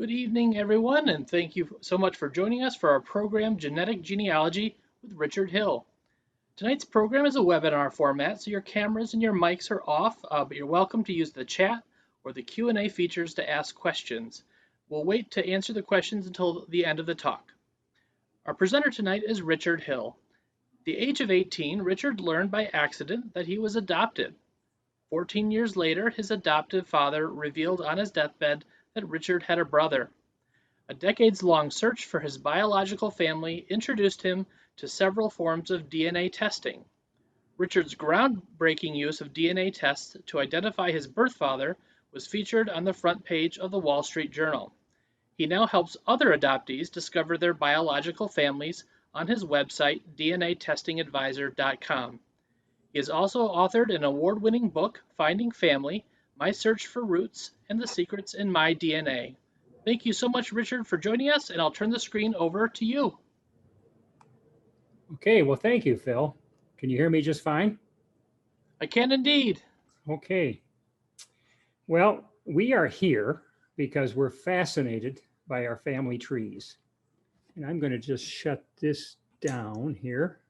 Good evening, everyone, and thank you so much for joining us for our program, Genetic Genealogy with Richard Hill. Tonight's program is a webinar format, so your cameras and your mics are off, but you're welcome to use the chat or the Q&A features to ask questions. We'll wait to answer the questions until the end of the talk. Our presenter tonight is Richard Hill. At the age of 18, Richard learned by accident that he was adopted. 14 years later, his adoptive father revealed on his deathbed that Richard had a brother. A decades-long search for his biological family introduced him to several forms of DNA testing. Richard's groundbreaking use of DNA tests to identify his birth father was featured on the front page of the Wall Street Journal. He now helps other adoptees discover their biological families on his website, DNAtestingadvisor.com. He has also authored an award-winning book, Finding Family: My Search for Roots and the Secrets in My DNA. Thank you so much, Richard, for joining us, and I'll turn the screen over to you. Okay, well, thank you, Phil. Can you hear me just fine? I can indeed. Okay. Well, we are here because we're fascinated by our family trees. And I'm going to just shut this down here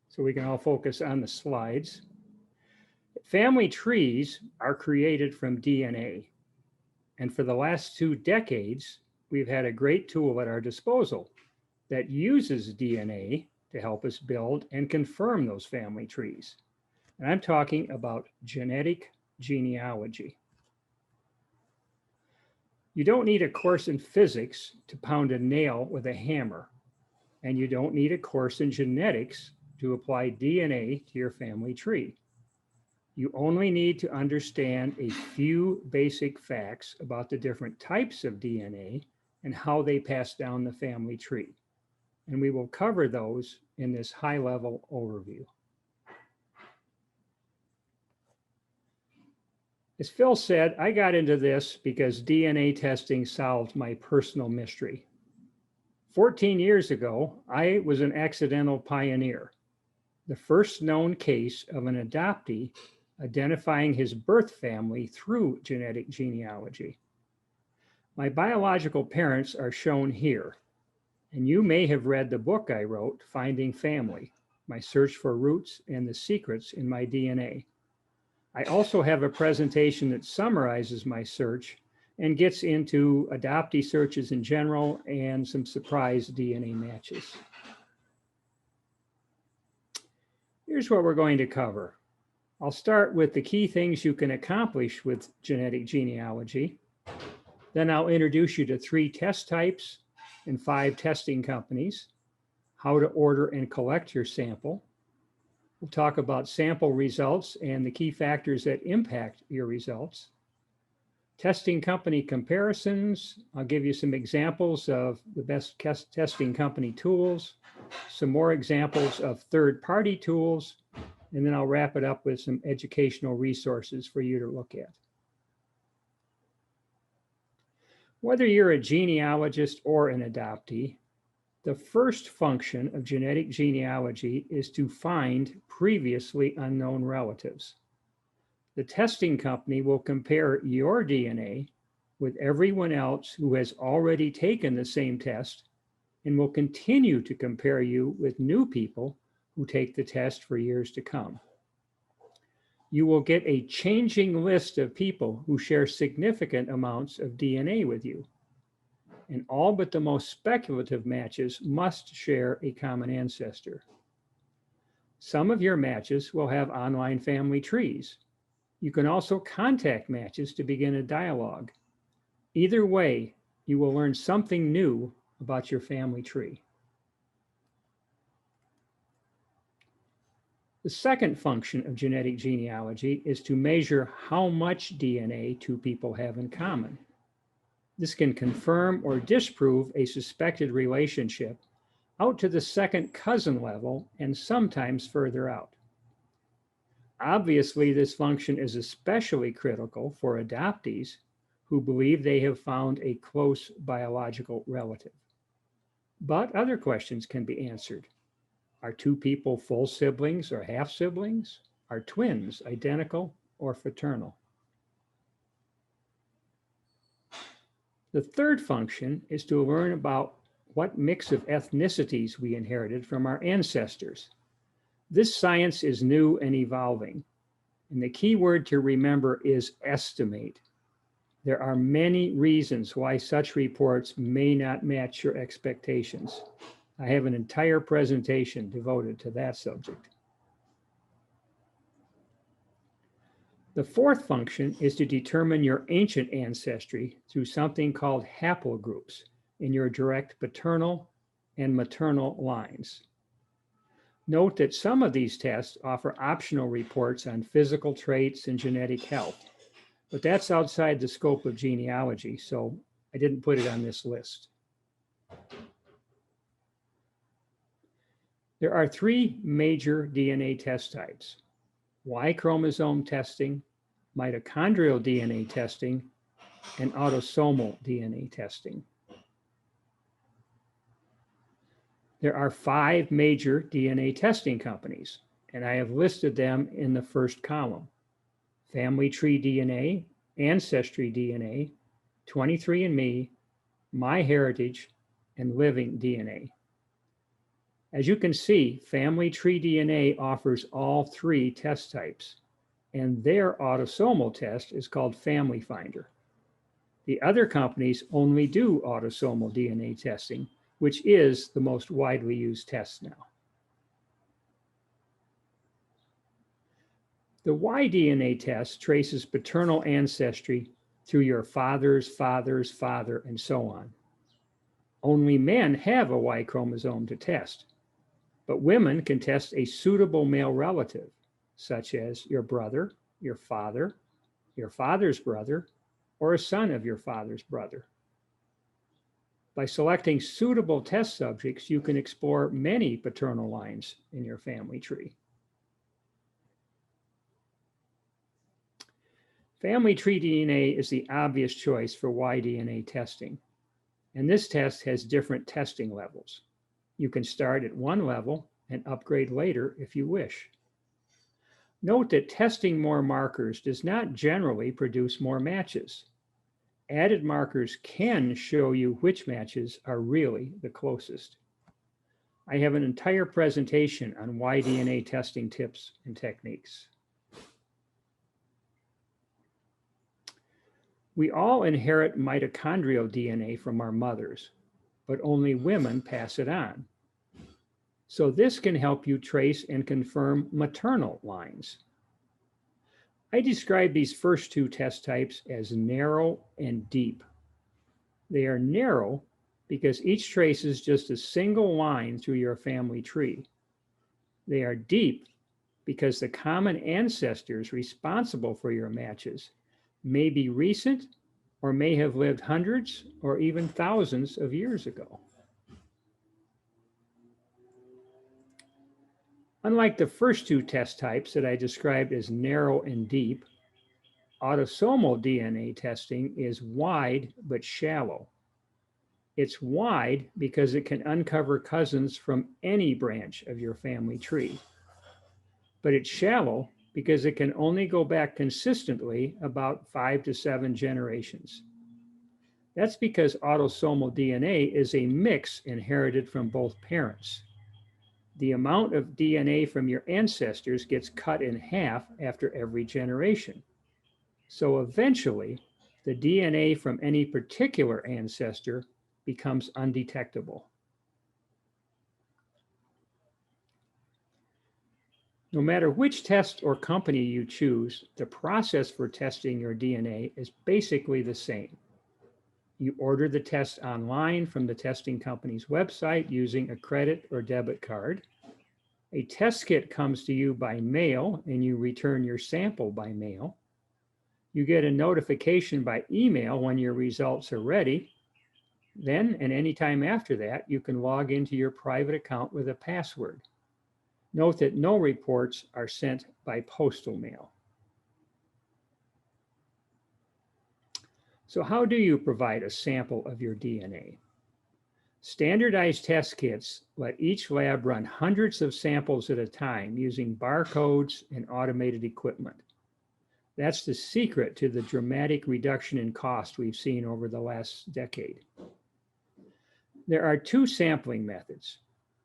so we can all focus on the slides. Family trees are created from DNA. And for the last 2 decades, we've had a great tool at our disposal that uses DNA to help us build and confirm those family trees. And I'm talking about genetic genealogy. You don't need a course in physics to pound a nail with a hammer, and you don't need a course in genetics to apply DNA to your family tree. You only need to understand a few basic facts about the different types of DNA and how they pass down the family tree. And we will cover those in this high-level overview. As Phil said, I got into this because DNA testing solved my personal mystery. 14 years ago, I was an accidental pioneer, the first known case of an adoptee identifying his birth family through genetic genealogy. My biological parents are shown here, and you may have read the book I wrote, Finding Family: My Search for Roots and the Secrets in My DNA. I also have a presentation that summarizes my search and gets into adoptee searches in general and some surprise DNA matches. Here's what we're going to cover. I'll start with the key things you can accomplish with genetic genealogy. Then I'll introduce you to 3 test types and 5 testing companies, how to order and collect your sample. We'll talk about sample results and the key factors that impact your results. Testing company comparisons. I'll give you some examples of the best testing company tools, some more examples of third-party tools, and then I'll wrap it up with some educational resources for you to look at. Whether you're a genealogist or an adoptee, the first function of genetic genealogy is to find previously unknown relatives. The testing company will compare your DNA with everyone else who has already taken the same test and will continue to compare you with new people who take the test for years to come. You will get a changing list of people who share significant amounts of DNA with you. And all but the most speculative matches must share a common ancestor. Some of your matches will have online family trees. You can also contact matches to begin a dialogue. Either way, you will learn something new about your family tree. The second function of genetic genealogy is to measure how much DNA 2 people have in common. This can confirm or disprove a suspected relationship out to the second cousin level and sometimes further out. Obviously, this function is especially critical for adoptees who believe they have found a close biological relative. But other questions can be answered. Are 2 people full siblings or half siblings? Are twins identical or fraternal? The third function is to learn about what mix of ethnicities we inherited from our ancestors. This science is new and evolving, and the key word to remember is estimate. There are many reasons why such reports may not match your expectations. I have an entire presentation devoted to that subject. The fourth function is to determine your ancient ancestry through something called haplogroups in your direct paternal and maternal lines. Note that some of these tests offer optional reports on physical traits and genetic health, but that's outside the scope of genealogy, so I didn't put it on this list. There are three major DNA test types: Y chromosome testing, mitochondrial DNA testing, and autosomal DNA testing. There are 5 major DNA testing companies, and I have listed them in the first column: Family Tree DNA, Ancestry DNA, 23andMe, MyHeritage, and Living DNA. As you can see, Family Tree DNA offers all 3 test types, and their autosomal test is called Family Finder. The other companies only do autosomal DNA testing, which is the most widely used test now. The Y-DNA test traces paternal ancestry through your father's father's father, and so on. Only men have a Y chromosome to test, but women can test a suitable male relative, such as your brother, your father's brother, or a son of your father's brother. By selecting suitable test subjects, you can explore many paternal lines in your family tree. Family Tree DNA is the obvious choice for Y-DNA testing, and this test has different testing levels. You can start at one level and upgrade later if you wish. Note that testing more markers does not generally produce more matches. Added markers can show you which matches are really the closest. I have an entire presentation on Y-DNA testing tips and techniques. We all inherit mitochondrial DNA from our mothers, but only women pass it on. So this can help you trace and confirm maternal lines. I describe these first 2 test types as narrow and deep. They are narrow because each traces just a single line through your family tree. They are deep because the common ancestors responsible for your matches may be recent or may have lived hundreds or even thousands of years ago. Unlike the first 2 test types that I described as narrow and deep, autosomal DNA testing is wide but shallow. It's wide because it can uncover cousins from any branch of your family tree. But it's shallow because it can only go back consistently about 5 to 7 generations. That's because autosomal DNA is a mix inherited from both parents. The amount of DNA from your ancestors gets cut in half after every generation. So eventually, the DNA from any particular ancestor becomes undetectable. No matter which test or company you choose, the process for testing your DNA is basically the same. You order the test online from the testing company's website using a credit or debit card. A test kit comes to you by mail and you return your sample by mail. You get a notification by email when your results are ready. Then, and any time after that, you can log into your private account with a password. Note that no reports are sent by postal mail. So how do you provide a sample of your DNA? Standardized test kits let each lab run hundreds of samples at a time using barcodes and automated equipment. That's the secret to the dramatic reduction in cost we've seen over the last decade. There are two sampling methods.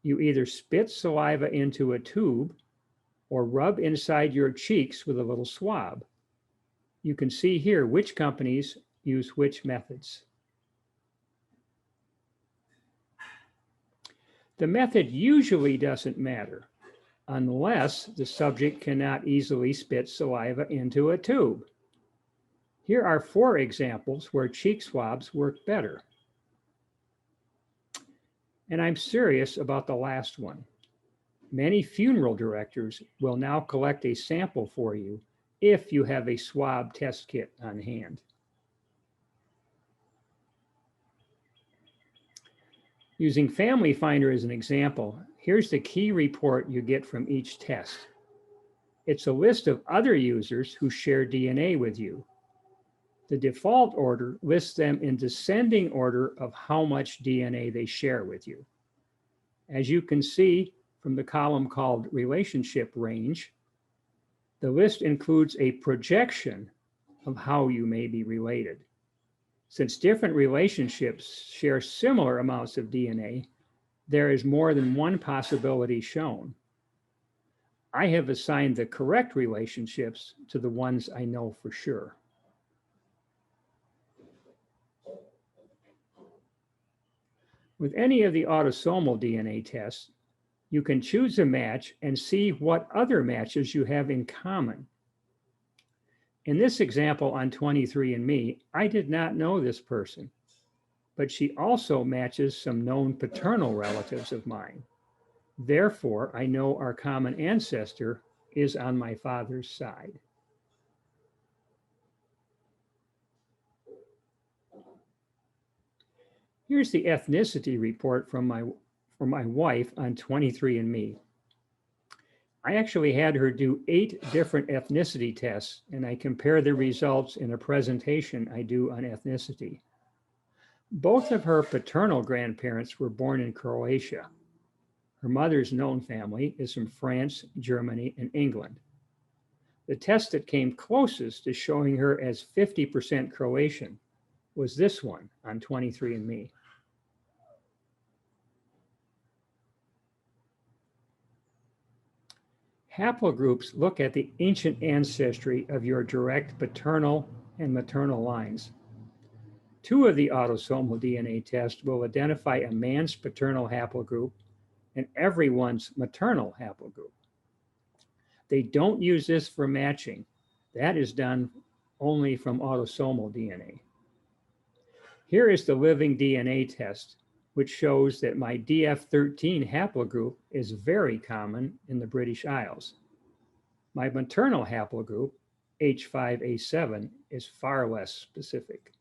You either spit saliva into a tube or rub inside your cheeks with a little swab. You can see here which companies use which methods. The method usually doesn't matter unless the subject cannot easily spit saliva into a tube. Here are 4 examples where cheek swabs work better. And I'm serious about the last one. Many funeral directors will now collect a sample for you if you have a swab test kit on hand. Using Family Finder as an example, here's the key report you get from each test. It's a list of other users who share DNA with you. The default order lists them in descending order of how much DNA they share with you. As you can see from the column called Relationship Range, the list includes a projection of how you may be related. Since different relationships share similar amounts of DNA, there is more than one possibility shown. I have assigned the correct relationships to the ones I know for sure. With any of the autosomal DNA tests, you can choose a match and see what other matches you have in common. In this example on 23andMe, I did not know this person, but she also matches some known paternal relatives of mine. Therefore, I know our common ancestor is on my father's side. Here's the ethnicity report from my wife on 23andMe. I actually had her do 8 different ethnicity tests, and I compare the results in a presentation I do on ethnicity. Both of her paternal grandparents were born in Croatia. Her mother's known family is from France, Germany, and England. The test that came closest to showing her as 50% Croatian was this one on 23andMe. Haplogroups look at the ancient ancestry of your direct paternal and maternal lines. 2 of the autosomal DNA tests will identify a man's paternal haplogroup and everyone's maternal haplogroup. They don't use this for matching. That is done only from autosomal DNA. Here is the living DNA test, which shows that my DF13 haplogroup is very common in the British Isles. My maternal haplogroup, H5A7, is far less specific.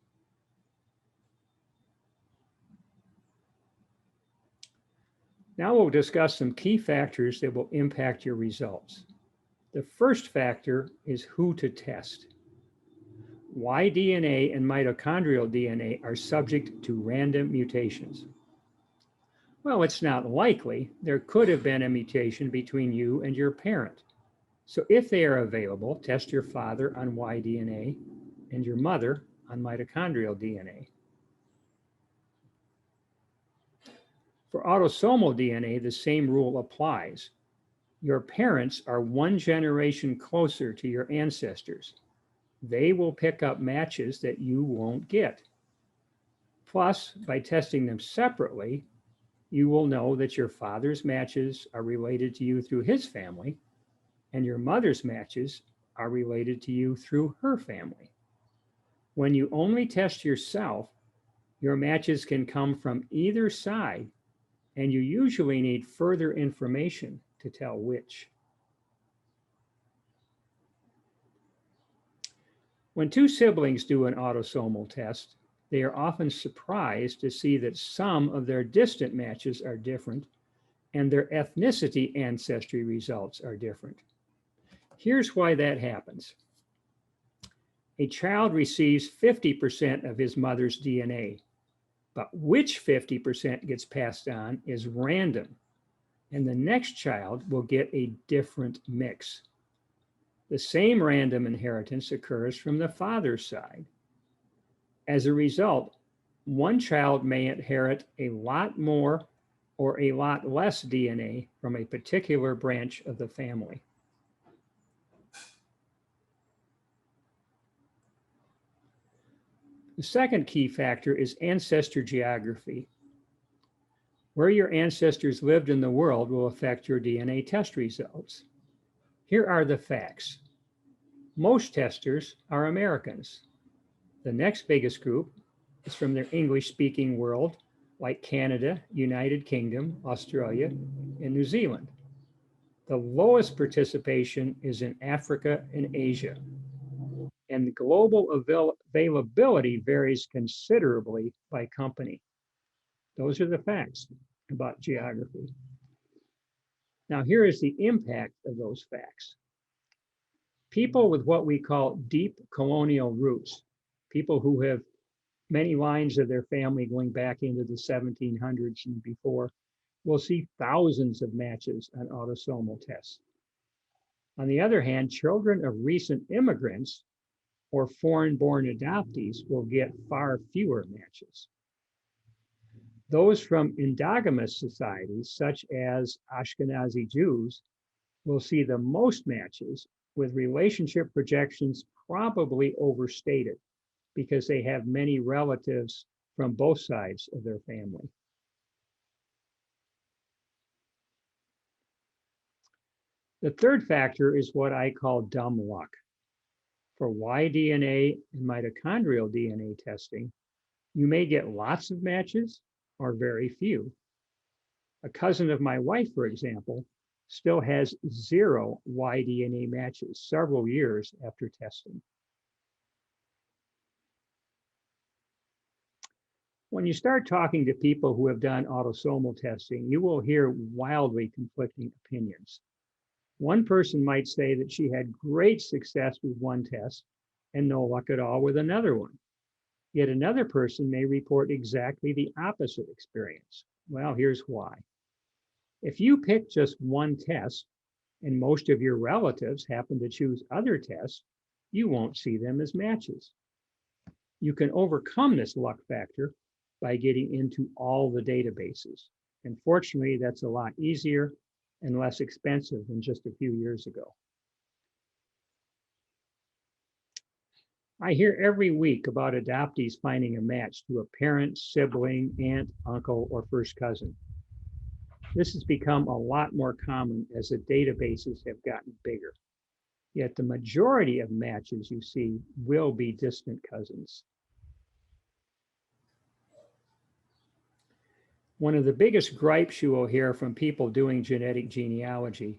Now we'll discuss some key factors that will impact your results. The first factor is who to test. Y-DNA and mitochondrial DNA are subject to random mutations. Well, it's not likely. There could have been a mutation between you and your parent. So if they are available, test your father on Y-DNA and your mother on mitochondrial DNA. For autosomal DNA, the same rule applies. Your parents are 1 generation closer to your ancestors. They will pick up matches that you won't get. Plus, by testing them separately, you will know that your father's matches are related to you through his family, and your mother's matches are related to you through her family. When you only test yourself, your matches can come from either side, and you usually need further information to tell which. When 2 siblings do an autosomal test, they are often surprised to see that some of their distant matches are different and their ethnicity ancestry results are different. Here's why that happens. A child receives 50% of his mother's DNA, but which 50% gets passed on is random, and the next child will get a different mix. The same random inheritance occurs from the father's side. As a result, one child may inherit a lot more or a lot less DNA from a particular branch of the family. The second key factor is ancestor geography. Where your ancestors lived in the world will affect your DNA test results. Here are the facts. Most testers are Americans. The next biggest group is from the English-speaking world, like Canada, United Kingdom, Australia, and New Zealand. The lowest participation is in Africa and Asia. And the global availability varies considerably by company. Those are the facts about geography. Now, here is the impact of those facts. People with what we call deep colonial roots, people who have many lines of their family going back into the 1700s and before, will see thousands of matches on autosomal tests. On the other hand, children of recent immigrants or foreign-born adoptees will get far fewer matches. Those from endogamous societies, such as Ashkenazi Jews, will see the most matches, with relationship projections probably overstated because they have many relatives from both sides of their family. The third factor is what I call dumb luck. For Y-DNA and mitochondrial DNA testing, you may get lots of matches or very few. A cousin of my wife, for example, still has 0 Y-DNA matches several years after testing. When you start talking to people who have done autosomal testing, you will hear wildly conflicting opinions. One person might say that she had great success with one test and no luck at all with another one. Yet another person may report exactly the opposite experience. Well, here's why. If you pick just one test and most of your relatives happen to choose other tests, you won't see them as matches. You can overcome this luck factor by getting into all the databases. And fortunately, that's a lot easier and less expensive than just a few years ago. I hear every week about adoptees finding a match to a parent, sibling, aunt, uncle, or first cousin. This has become a lot more common as the databases have gotten bigger. Yet the majority of matches you see will be distant cousins. One of the biggest gripes you will hear from people doing genetic genealogy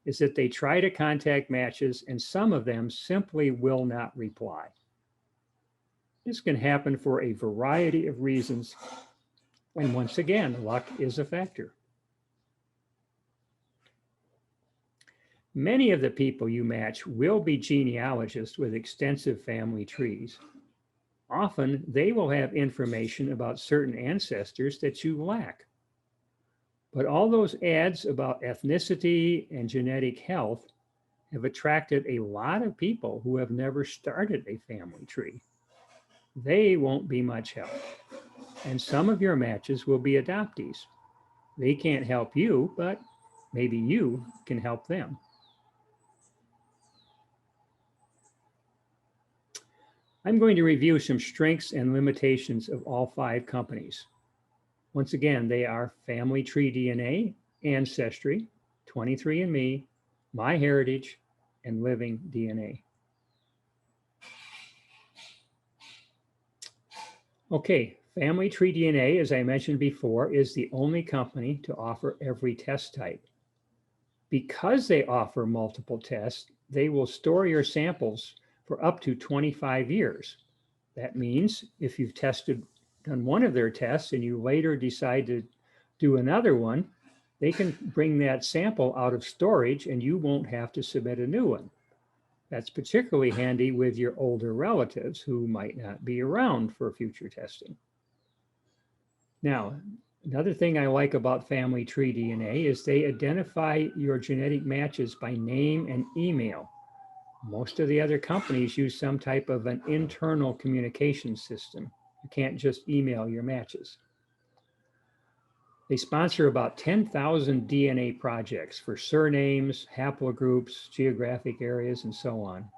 is that they try to contact matches and some of them simply will not reply. This can happen for a variety of reasons. And once again, luck is a factor. Many of the people you match will be genealogists with extensive family trees. Often, they will have information about certain ancestors that you lack. But all those ads about ethnicity and genetic health have attracted a lot of people who have never started a family tree. They won't be much help. And some of your matches will be adoptees. They can't help you, but maybe you can help them. I'm going to review some strengths and limitations of all 5 companies. Once again, they are Family Tree DNA, Ancestry, 23andMe, MyHeritage, and Living DNA. Okay, Family Tree DNA, as I mentioned before, is the only company to offer every test type. Because they offer multiple tests, they will store your samples for up to 25 years. That means if you've done one of their tests and you later decide to do another one, they can bring that sample out of storage and you won't have to submit a new one. That's particularly handy with your older relatives who might not be around for future testing. Now, another thing I like about Family Tree DNA is they identify your genetic matches by name and email. Most of the other companies use some type of an internal communication system. You can't just email your matches. They sponsor about 10,000 DNA projects for surnames, haplogroups, geographic areas, and so on.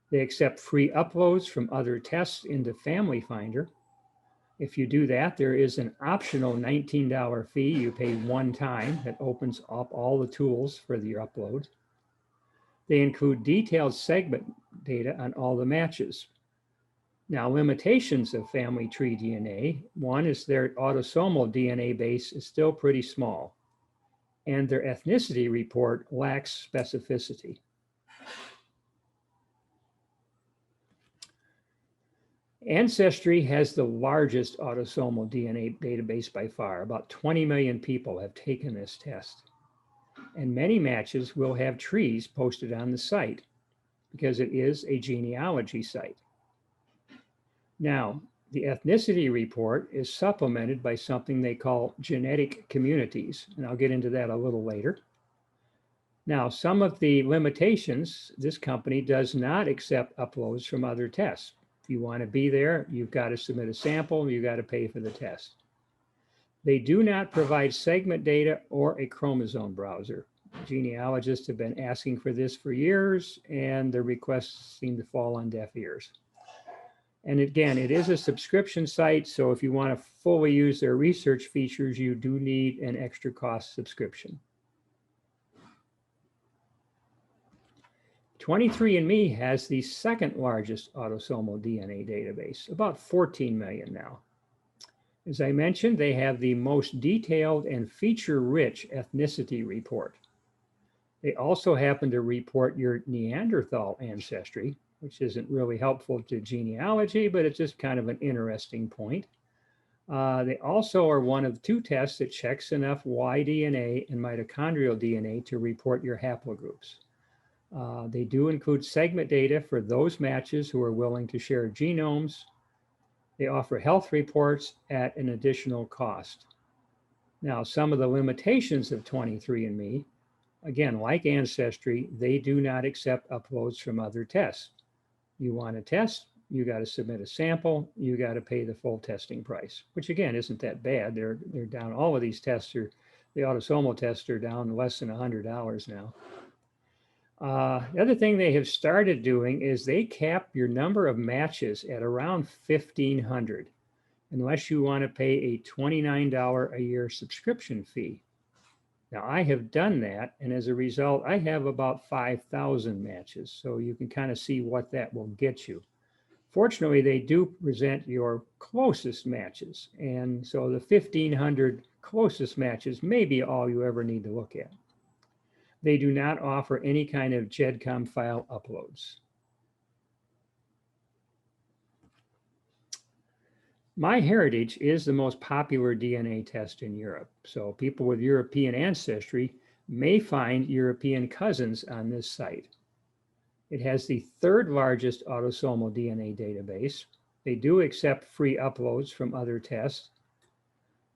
They accept free uploads from other tests into Family Finder. If you do that, there is an optional $19 fee you pay one time that opens up all the tools for your upload. They include detailed segment data on all the matches. Now, limitations of family tree DNA, one is their autosomal DNA base is still pretty small, and their ethnicity report lacks specificity. Ancestry has the largest autosomal DNA database by far. About 20 million people have taken this test. And many matches will have trees posted on the site because it is a genealogy site. Now, the ethnicity report is supplemented by something they call genetic communities, and I'll get into that a little later. Now, some of the limitations, this company does not accept uploads from other tests. If you want to be there, you've got to submit a sample, you've got to pay for the test. They do not provide segment data or a chromosome browser. Genealogists have been asking for this for years, and their requests seem to fall on deaf ears. And again, it is a subscription site, so if you want to fully use their research features, you do need an extra cost subscription. 23andMe has the second largest autosomal DNA database, about 14 million now. As I mentioned, they have the most detailed and feature-rich ethnicity report. They also happen to report your Neanderthal ancestry, which isn't really helpful to genealogy, but it's just kind of an interesting point. They also are one of two tests that checks enough Y-DNA and mitochondrial DNA to report your haplogroups. They do include segment data for those matches who are willing to share genomes. They offer health reports at an additional cost. Now, some of the limitations of 23andMe, again, like Ancestry, they do not accept uploads from other tests. You want a test, you got to submit a sample, you got to pay the full testing price, which again, isn't that bad. They're down, all of these tests are, the autosomal tests are down less than $100 now. The other thing they have started doing is they cap your number of matches at around 1,500, unless you want to pay a $29 a year subscription fee. Now, I have done that, and as a result, I have about 5,000 matches, so you can kind of see what that will get you. Fortunately, they do present your closest matches, and so the 1,500 closest matches may be all you ever need to look at. They do not offer any kind of GEDCOM file uploads. MyHeritage is the most popular DNA test in Europe. So people with European ancestry may find European cousins on this site. It has the third largest autosomal DNA database. They do accept free uploads from other tests.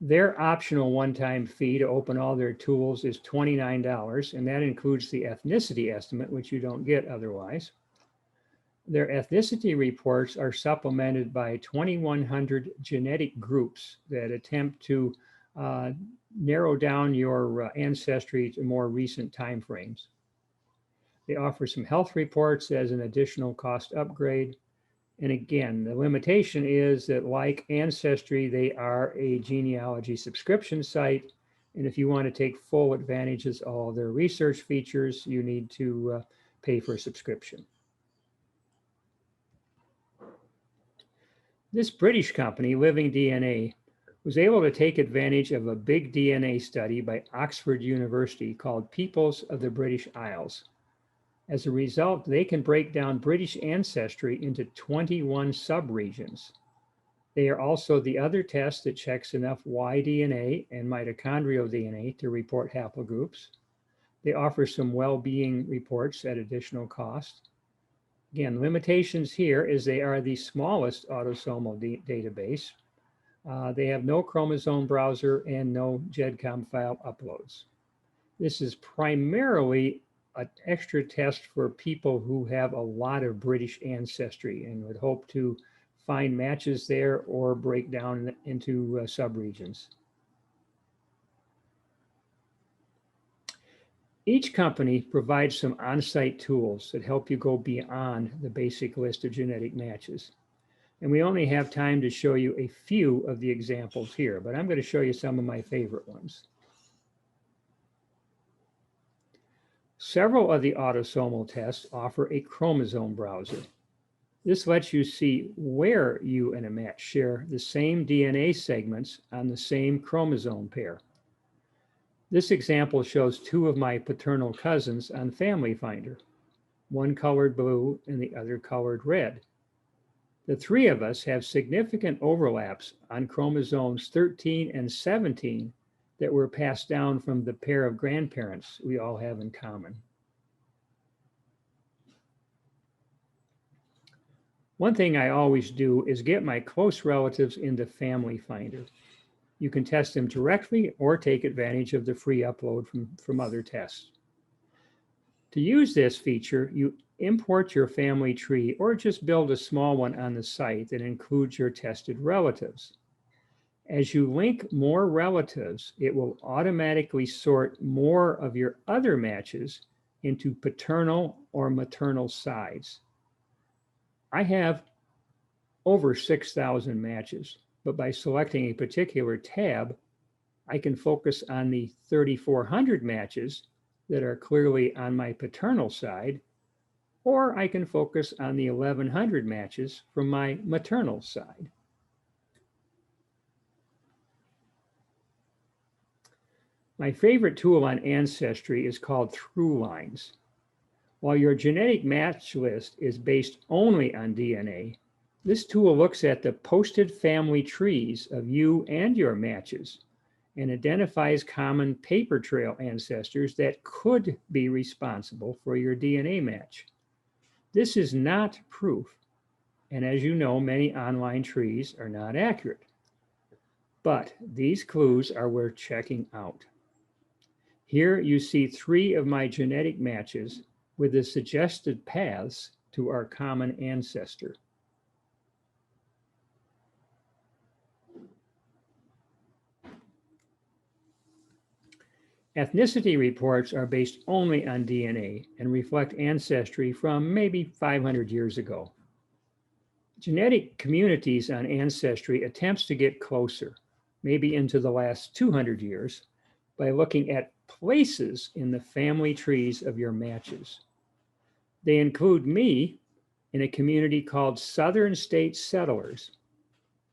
Their optional one-time fee to open all their tools is $29, and that includes the ethnicity estimate, which you don't get otherwise. Their ethnicity reports are supplemented by 2,100 genetic groups that attempt to narrow down your ancestry to more recent timeframes. They offer some health reports as an additional cost upgrade. And again, the limitation is that like Ancestry, they are a genealogy subscription site. And if you want to take full advantages of all their research features, you need to pay for a subscription. This British company, Living DNA, was able to take advantage of a big DNA study by Oxford University called Peoples of the British Isles. As a result, they can break down British ancestry into 21 subregions. They are also the other test that checks enough Y-DNA and mitochondrial DNA to report haplogroups. They offer some well-being reports at additional cost. Again, limitations here is they are the smallest autosomal database. They have no chromosome browser and no GEDCOM file uploads. This is primarily an extra test for people who have a lot of British ancestry and would hope to find matches there or break down into subregions. Each company provides some on-site tools that help you go beyond the basic list of genetic matches. And we only have time to show you a few of the examples here, but I'm going to show you some of my favorite ones. Several of the autosomal tests offer a chromosome browser. This lets you see where you and a match share the same DNA segments on the same chromosome pair. This example shows two of my paternal cousins on Family Finder, one colored blue and the other colored red. The three of us have significant overlaps on chromosomes 13 and 17 that were passed down from the pair of grandparents we all have in common. One thing I always do is get my close relatives into Family Finder. You can test them directly or take advantage of the free upload from other tests. To use this feature, you import your family tree or just build a small one on the site that includes your tested relatives. As you link more relatives, it will automatically sort more of your other matches into paternal or maternal sides. I have over 6,000 matches, but by selecting a particular tab, I can focus on the 3,400 matches that are clearly on my paternal side, or I can focus on the 1,100 matches from my maternal side. My favorite tool on Ancestry is called Throughlines. While your genetic match list is based only on DNA, this tool looks at the posted family trees of you and your matches and identifies common paper trail ancestors that could be responsible for your DNA match. This is not proof, and as you know, many online trees are not accurate. But these clues are worth checking out. Here you see 3 of my genetic matches with the suggested paths to our common ancestor. Ethnicity reports are based only on DNA and reflect ancestry from maybe 500 years ago. Genetic communities on Ancestry attempts to get closer, maybe into the last 200 years, by looking at places in the family trees of your matches. They include me in a community called Southern States Settlers.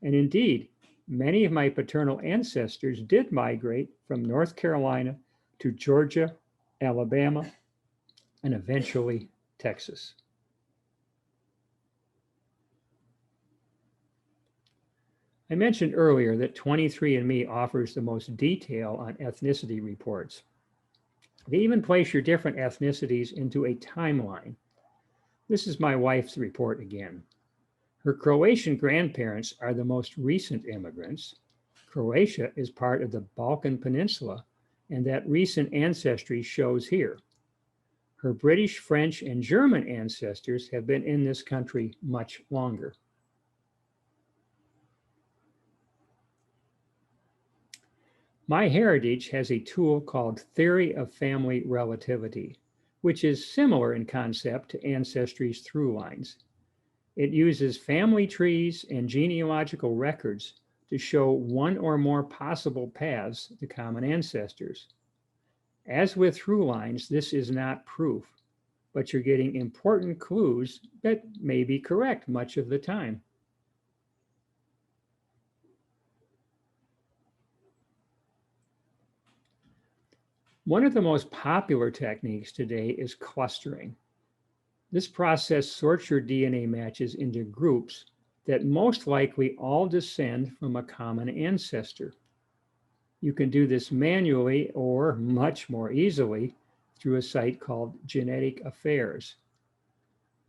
And indeed, many of my paternal ancestors did migrate from North Carolina to Georgia, Alabama, and eventually Texas. I mentioned earlier that 23andMe offers the most detail on ethnicity reports. They even place your different ethnicities into a timeline. This is my wife's report again. Her Croatian grandparents are the most recent immigrants. Croatia is part of the Balkan Peninsula, and that recent ancestry shows here. Her British, French, and German ancestors have been in this country much longer. MyHeritage has a tool called Theory of Family Relativity, which is similar in concept to Ancestry's Throughlines. It uses family trees and genealogical records to show one or more possible paths to common ancestors. As with Throughlines, this is not proof, but you're getting important clues that may be correct much of the time. One of the most popular techniques today is clustering. This process sorts your DNA matches into groups that most likely all descend from a common ancestor. You can do this manually or much more easily through a site called Genetic Affairs.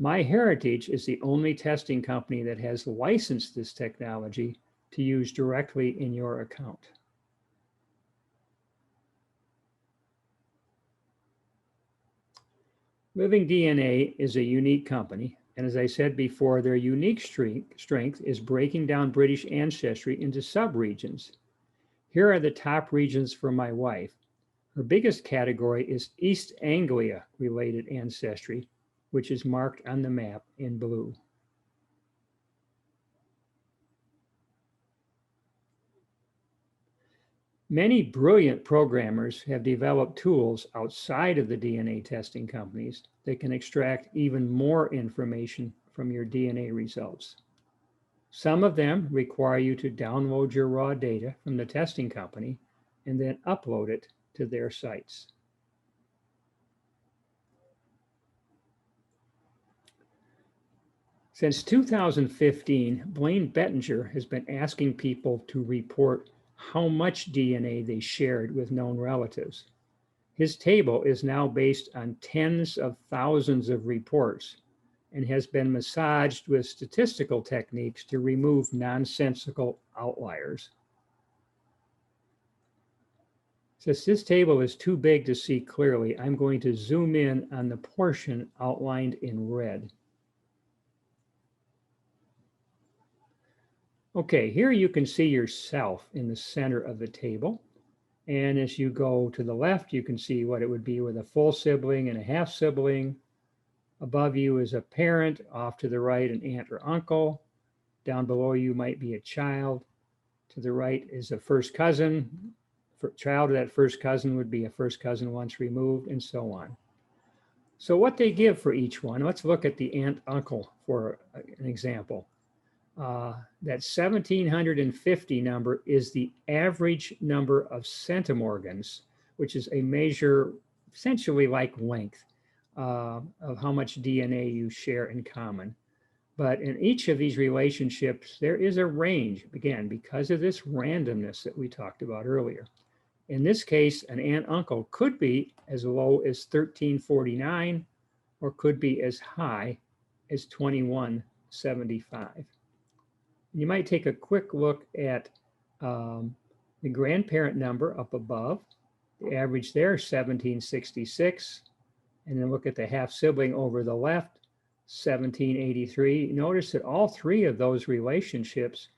MyHeritage is the only testing company that has licensed this technology to use directly in your account. Living DNA is a unique company, and as I said before, their unique strength is breaking down British ancestry into subregions. Here are the top regions for my wife. Her biggest category is East Anglia-related ancestry, which is marked on the map in blue. Many brilliant programmers have developed tools outside of the DNA testing companies that can extract even more information from your DNA results. Some of them require you to download your raw data from the testing company and then upload it to their sites. Since 2015, Blaine Bettinger has been asking people to report how much DNA they shared with known relatives. His table is now based on tens of thousands of reports and has been massaged with statistical techniques to remove nonsensical outliers. Since this table is too big to see clearly, I'm going to zoom in on the portion outlined in red. Okay, here you can see yourself in the center of the table. And as you go to the left, you can see what it would be with a full sibling and a half sibling. Above you is a parent, off to the right, an aunt or uncle. Down below you might be a child. To the right is a first cousin. Child of that first cousin would be a first cousin once removed, and so on. So what they give for each one, let's look at the aunt uncle for an example. That 1,750 number is the average number of centimorgans, which is a measure essentially like length of how much DNA you share in common. But in each of these relationships, there is a range, again, because of this randomness that we talked about earlier. In this case, an aunt-uncle could be as low as 1349 or could be as high as 2175. You might take a quick look at the grandparent number up above. The average there is 1766. And then look at the half sibling over the left, 1783. Notice that all three of those relationships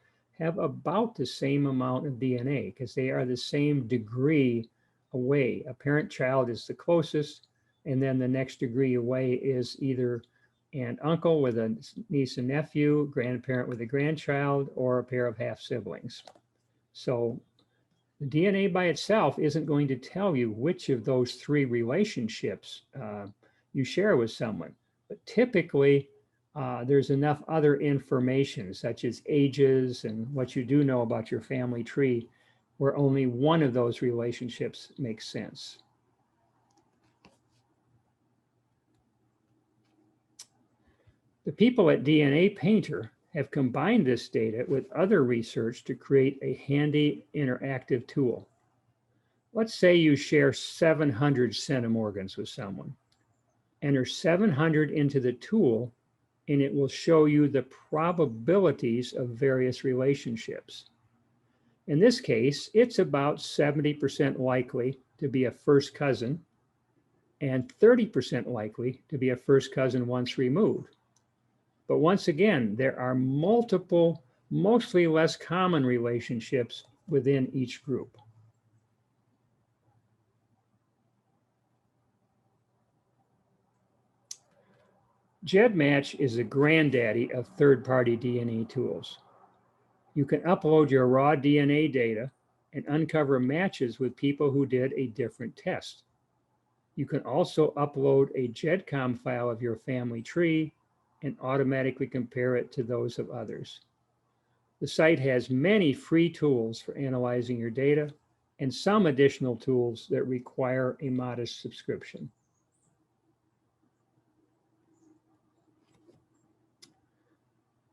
have about the same amount of DNA because they are the same degree away. A parent-child is the closest, and then the next degree away is either aunt uncle with a niece and nephew, grandparent with a grandchild, or a pair of half siblings. So the DNA by itself isn't going to tell you which of those three relationships you share with someone, but typically there's enough other information such as ages and what you do know about your family tree where only one of those relationships makes sense. The people at DNA Painter have combined this data with other research to create a handy interactive tool. Let's say you share 700 centimorgans with someone. Enter 700 into the tool, and it will show you the probabilities of various relationships. In this case, it's about 70% likely to be a first cousin and 30% likely to be a first cousin once removed. But once again, there are multiple, mostly less common relationships within each group. GEDmatch is the granddaddy of third-party DNA tools. You can upload your raw DNA data and uncover matches with people who did a different test. You can also upload a GEDCOM file of your family tree and automatically compare it to those of others. The site has many free tools for analyzing your data and some additional tools that require a modest subscription.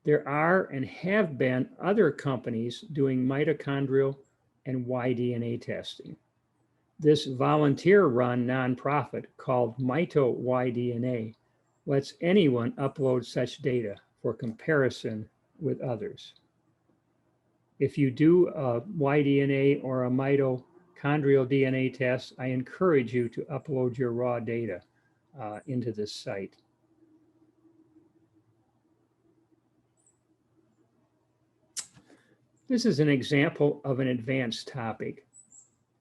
There are and have been other companies doing mitochondrial and Y-DNA testing. This volunteer-run nonprofit called MitoYDNA lets anyone upload such data for comparison with others. If you do a Y-DNA or a mitochondrial DNA test, I encourage you to upload your raw data. into this site. This is an example of an advanced topic.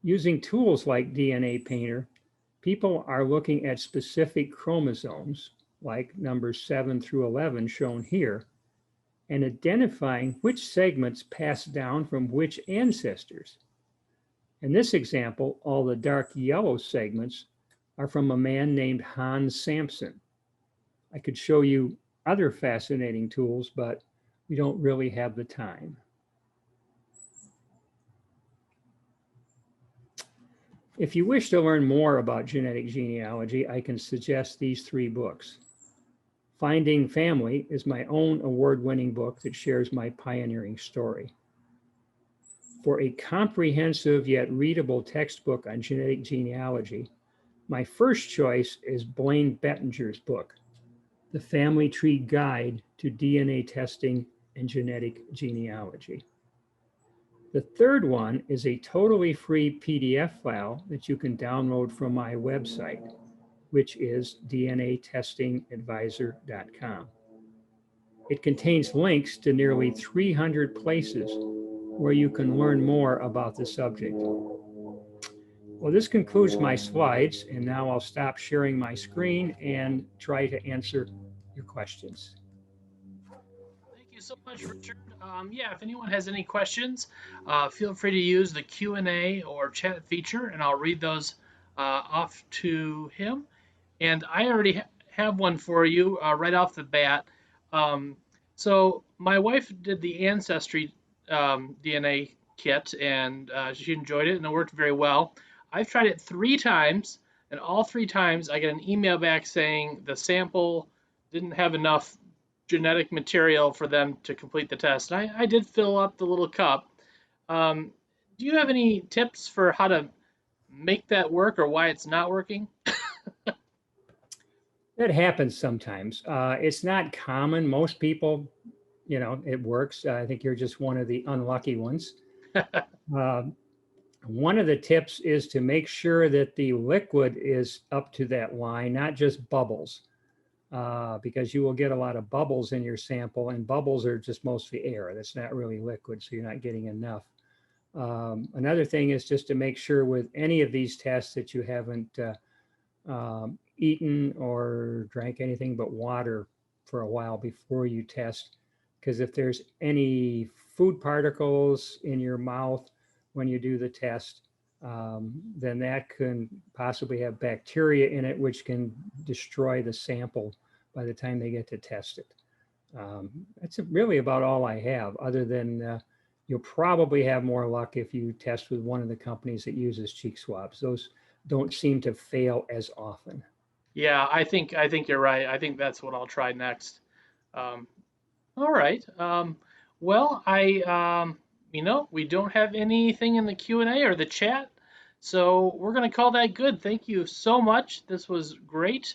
Using tools like DNA Painter, people are looking at specific chromosomes, like numbers 7 through 11 shown here, and identifying which segments pass down from which ancestors. In this example, all the dark yellow segments are from a man named Hans Sampson. I could show you other fascinating tools, but we don't really have the time. If you wish to learn more about genetic genealogy, I can suggest these 3 books. Finding Family is my own award-winning book that shares my pioneering story. For a comprehensive yet readable textbook on genetic genealogy, my first choice is Blaine Bettinger's book, The Family Tree Guide to DNA Testing and Genetic Genealogy. The third one is a totally free PDF file that you can download from my website, which is dnatestingadvisor.com. It contains links to nearly 300 places where you can learn more about the subject. Well, this concludes my slides, and now I'll stop sharing my screen and try to answer your questions. Thank you so much, Richard. Yeah, if anyone has any questions, feel free to use the Q&A or chat feature, and I'll read those off to him. And I already have one for you right off the bat. So my wife did the Ancestry DNA kit, and she enjoyed it, and it worked very well. I've tried it 3 times, and all 3 times I get an email back saying the sample didn't have enough genetic material for them to complete the test. I did fill up the little cup. Do you have any tips for how to make that work or why it's not working? That happens sometimes. It's not common. Most people, it works. I think you're just one of the unlucky ones. One of the tips is to make sure that the liquid is up to that line, not just bubbles, because you will get a lot of bubbles in your sample, and bubbles are just mostly air. That's not really liquid, so you're not getting enough. Another thing is just to make sure with any of these tests that you haven't eaten or drank anything but water for a while before you test, because if there's any food particles in your mouth when you do the test, then that can possibly have bacteria in it, which can destroy the sample by the time they get to test it. That's really about all I have, other than you'll probably have more luck if you test with one of the companies that uses cheek swabs. Those don't seem to fail as often. Yeah, I think you're right. I think that's what I'll try next. Um, all right. Well, we don't have anything in the Q&A or the chat, so we're going to call that good. Thank you so much. This was great.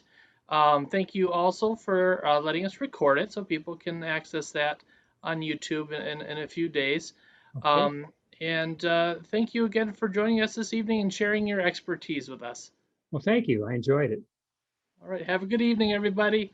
Thank you also for letting us record it so people can access that on YouTube in a few days. Okay. And thank you again for joining us this evening and sharing your expertise with us. Well, thank you. I enjoyed it. All right. Have a good evening, everybody.